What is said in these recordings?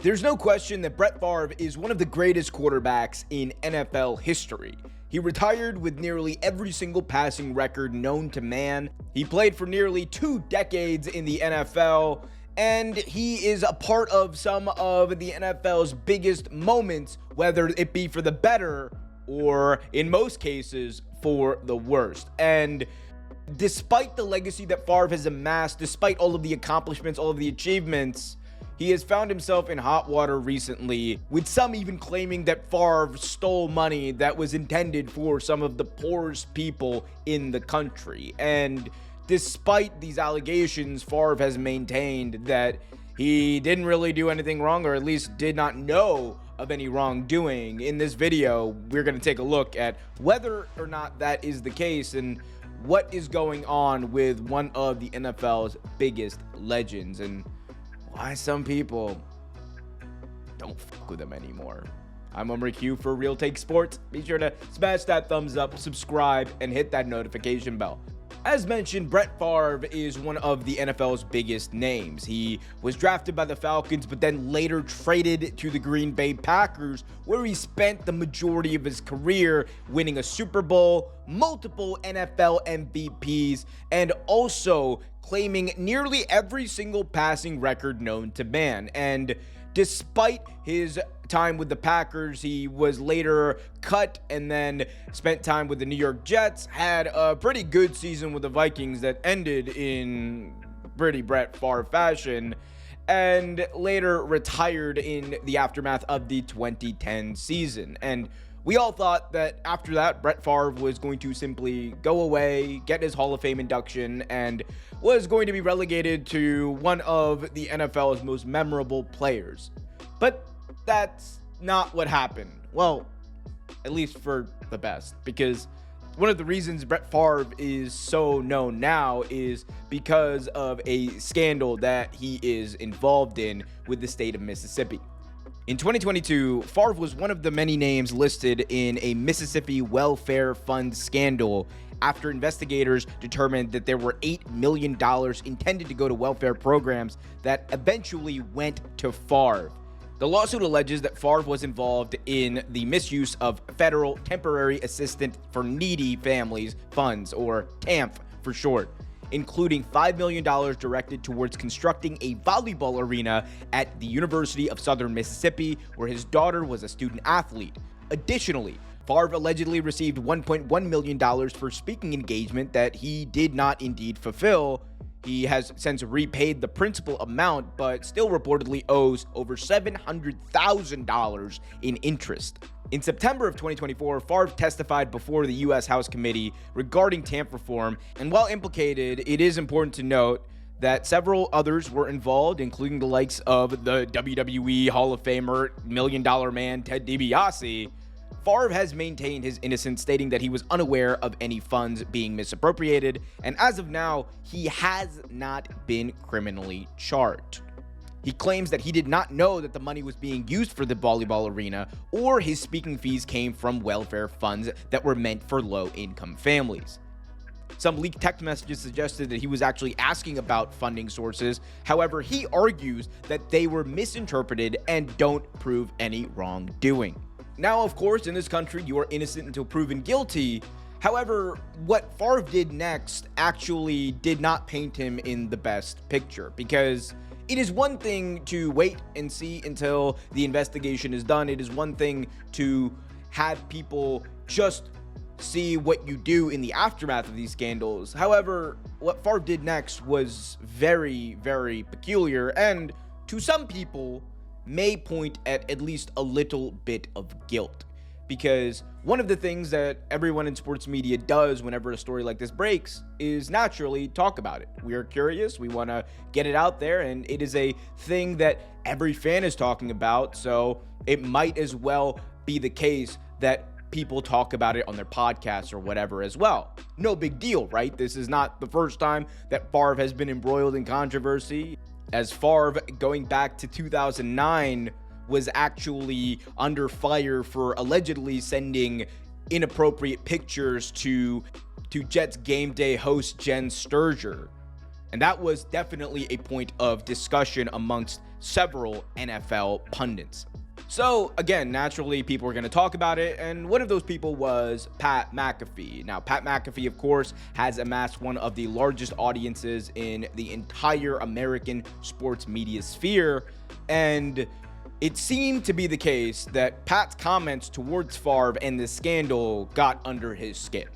There's no question that Brett Favre is one of the greatest quarterbacks in NFL history. He retired with nearly every single passing record known to man. He played for nearly 2 decades in the NFL, and he is a part of some of the NFL's biggest moments, whether it be for the better or, in most cases, for the worst. And despite the legacy that Favre has amassed, despite all of the accomplishments, all of the achievements, he has found himself in hot water recently, with some even claiming that Favre stole money that was intended for some of the poorest people in the country. And despite these allegations, Favre has maintained that he didn't really do anything wrong, or at least did not know of any wrongdoing. In this video, we're going to take a look at whether or not that is the case and what is going on with one of the NFL's biggest legends, and why some people don't fuck with him anymore. I'm Omer Q for Real Take Sports. Be sure to smash that thumbs up, subscribe, and hit that notification bell. As mentioned, Brett Favre is one of the NFL's biggest names. He was drafted by the Falcons, but then later traded to the Green Bay Packers, where he spent the majority of his career winning a Super Bowl, multiple NFL MVPs, and also claiming nearly every single passing record known to man. And despite his time with the Packers, he was later cut and then spent time with the New York Jets, had a pretty good season with the Vikings that ended in pretty Brett Favre fashion, and later retired in the aftermath of the 2010 season. And we all thought that after that, Brett Favre was going to simply go away, get his Hall of Fame induction, and was going to be relegated to one of the NFL's most memorable players. But that's not what happened. Well, at least for the best, because one of the reasons Brett Favre is so known now is because of a scandal that he is involved in with the state of Mississippi. In 2022, Favre was one of the many names listed in a Mississippi welfare fund scandal after investigators determined that there were $8 million intended to go to welfare programs that eventually went to Favre. The lawsuit alleges that Favre was involved in the misuse of Federal Temporary Assistance for Needy Families funds, or TAMF for short, including $5 million directed towards constructing a volleyball arena at the University of Southern Mississippi, where his daughter was a student athlete. Additionally, Favre allegedly received $1.1 million for speaking engagement that he did not indeed fulfill. He has since repaid the principal amount, but still reportedly owes over $700,000 in interest. In September of 2024, Favre testified before the U.S. House Committee regarding TAMF reform, and while implicated, it is important to note that several others were involved, including the likes of the WWE Hall of Famer, Million Dollar Man Ted DiBiase. Favre has maintained his innocence, stating that he was unaware of any funds being misappropriated, and as of now, he has not been criminally charged. He claims that he did not know that the money was being used for the volleyball arena, or his speaking fees came from welfare funds that were meant for low-income families. Some leaked text messages suggested that he was actually asking about funding sources. However, he argues that they were misinterpreted and don't prove any wrongdoing. Now, of course, in this country, you are innocent until proven guilty. However, what Favre did next actually did not paint him in the best picture, because it is one thing to wait and see until the investigation is done. It is one thing to have people just see what you do in the aftermath of these scandals. However, what Favre did next was very, very peculiar, and to some people may point at least a little bit of guilt, because one of the things that everyone in sports media does whenever a story like this breaks is naturally talk about it. We are curious, we want to get it out there, and it is a thing that every fan is talking about, so it might as well be the case that people talk about it on their podcasts or whatever as well. No big deal, right? This is not the first time that Favre has been embroiled in controversy, as Favre, going back to 2009, was actually under fire for allegedly sending inappropriate pictures to Jets game day host Jen Sturger. And that was definitely a point of discussion amongst several NFL pundits. So again, naturally, people are going to talk about it, and one of those people was Pat McAfee. Now, Pat McAfee, of course, has amassed one of the largest audiences in the entire American sports media sphere, and it seemed to be the case that Pat's comments towards Farve and this scandal got under his skin.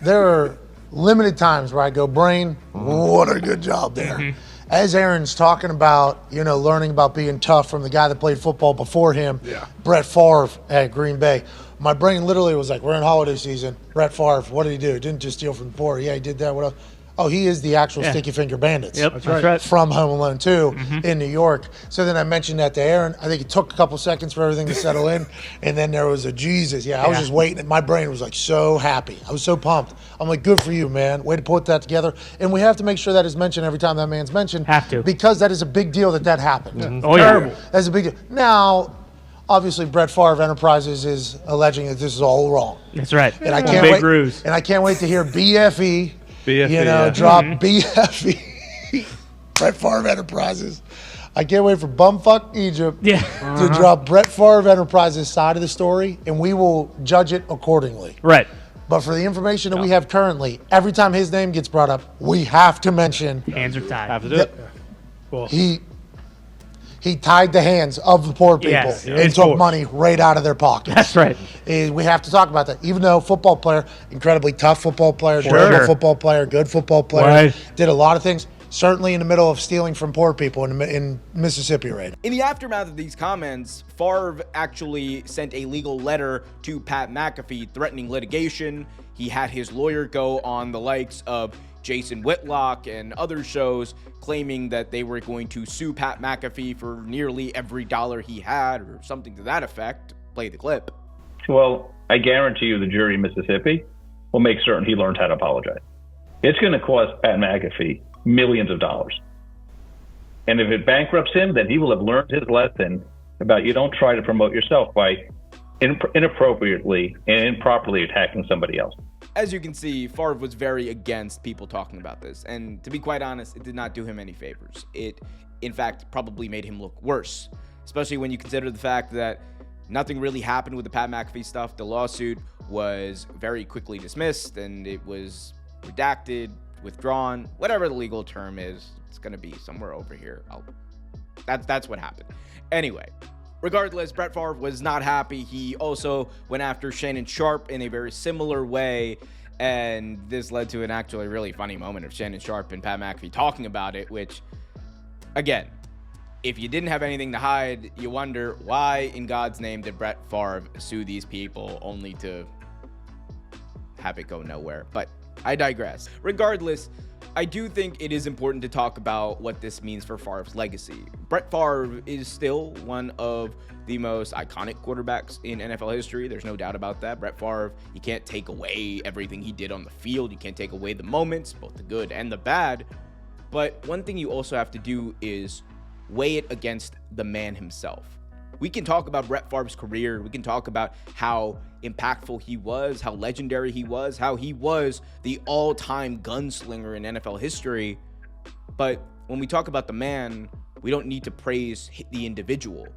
There are limited times where I go, Brain, what a good job there. As Aaron's talking about, learning about being tough from the guy that played football before him, Brett Farve at Green Bay. My brain literally was like, we're in holiday season. Brett Favre, what did he do? Didn't just steal from the poor. Yeah, he did that. What else? Oh, he is the actual Sticky Finger Bandits. Yep, that's right. From Home Alone 2 in New York. So then I mentioned that to Aaron. I think it took a couple seconds for everything to settle in. And then there was a Jesus. I was just waiting. And my brain was like so happy. I was so pumped. I'm like, good for you, man. Way to put that together. And we have to make sure that is mentioned every time that man's mentioned. Have to. Because that is a big deal that happened. Oh, yeah. That's a big deal. Now, obviously, Brett Favre Enterprises is alleging that this is all wrong. That's right. And I can't Big ruse. And I can't wait to hear BFE. BFE, drop BFE, Brett Favre Enterprises. I can't wait for bumfuck Egypt to drop Brett Favre Enterprises' side of the story, and we will judge it accordingly. Right. But for the information that we have currently, every time his name gets brought up, we have to mention Hands are tied. Have to do it. Well, he tied the hands of the poor people and took money right out of their pockets. That's right. We have to talk about that. Even though football player, incredibly tough football player, durable football player, good football player, did a lot of things, certainly in the middle of stealing from poor people in Mississippi right now. In the aftermath of these comments, Farve actually sent a legal letter to Pat McAfee threatening litigation. He had his lawyer go on the likes of Jason Whitlock and other shows claiming that they were going to sue Pat McAfee for nearly every dollar he had or something to that effect. Play the clip. Well, I guarantee you the jury in Mississippi will make certain he learned how to apologize. It's going to cost Pat McAfee millions of dollars. And if it bankrupts him, then he will have learned his lesson about you don't try to promote yourself by inappropriately and improperly attacking somebody else. As you can see, Farve was very against people talking about this, and to be quite honest, it did not do him any favors. It, in fact, probably made him look worse, especially when you consider the fact that nothing really happened with the Pat McAfee stuff. The lawsuit was very quickly dismissed, and it was redacted, withdrawn, whatever the legal term is. It's going to be somewhere over here. That's what happened. Anyway. Regardless, Brett Favre was not happy. He also went after Shannon Sharpe in a very similar way, and this led to an actually really funny moment of Shannon Sharpe and Pat McAfee talking about it, which, again, if you didn't have anything to hide, you wonder why in God's name did Brett Favre sue these people only to have it go nowhere. But I digress. Regardless, I do think it is important to talk about what this means for Favre's legacy. Brett Favre is still one of the most iconic quarterbacks in NFL history. There's no doubt about that. Brett Favre, you can't take away everything he did on the field. You can't take away the moments, both the good and the bad. But one thing you also have to do is weigh it against the man himself. We can talk about Brett Favre's career. We can talk about how impactful he was, how legendary he was, how he was the all-time gunslinger in NFL history. But when we talk about the man, we don't need to praise the individual,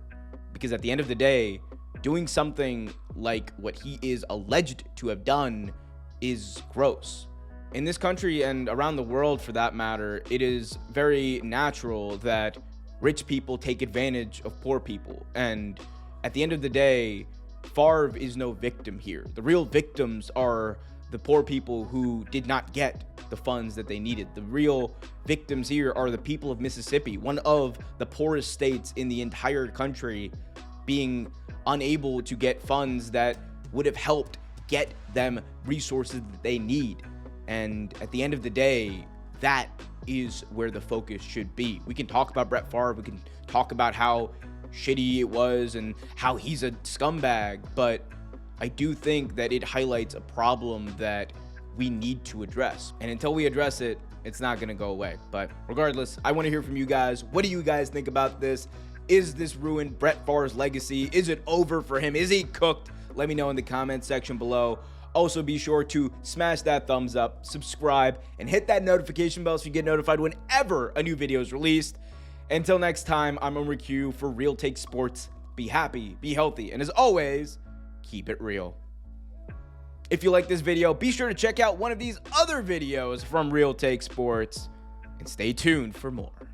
because at the end of the day, doing something like what he is alleged to have done is gross. In this country and around the world for that matter, it is very natural that rich people take advantage of poor people. And at the end of the day, Favre is no victim here. The real victims are the poor people who did not get the funds that they needed. The real victims here are the people of Mississippi, one of the poorest states in the entire country, being unable to get funds that would have helped get them resources that they need. And at the end of the day, that is where the focus should be. We can talk about Brett Favre, we can talk about how shitty it was and how he's a scumbag, but I do think that it highlights a problem that we need to address. And until we address it, it's not going to go away. But regardless, I want to hear from you guys. What do you guys think about this? Is this ruined Brett Favre's legacy? Is it over for him? Is he cooked? Let me know in the comment section below. Also, be sure to smash that thumbs up, subscribe, and hit that notification bell so you get notified whenever a new video is released. Until next time, I'm Omer Q for Real Take Sports. Be happy, be healthy, and as always, keep it real. If you like this video, be sure to check out one of these other videos from Real Take Sports, and stay tuned for more.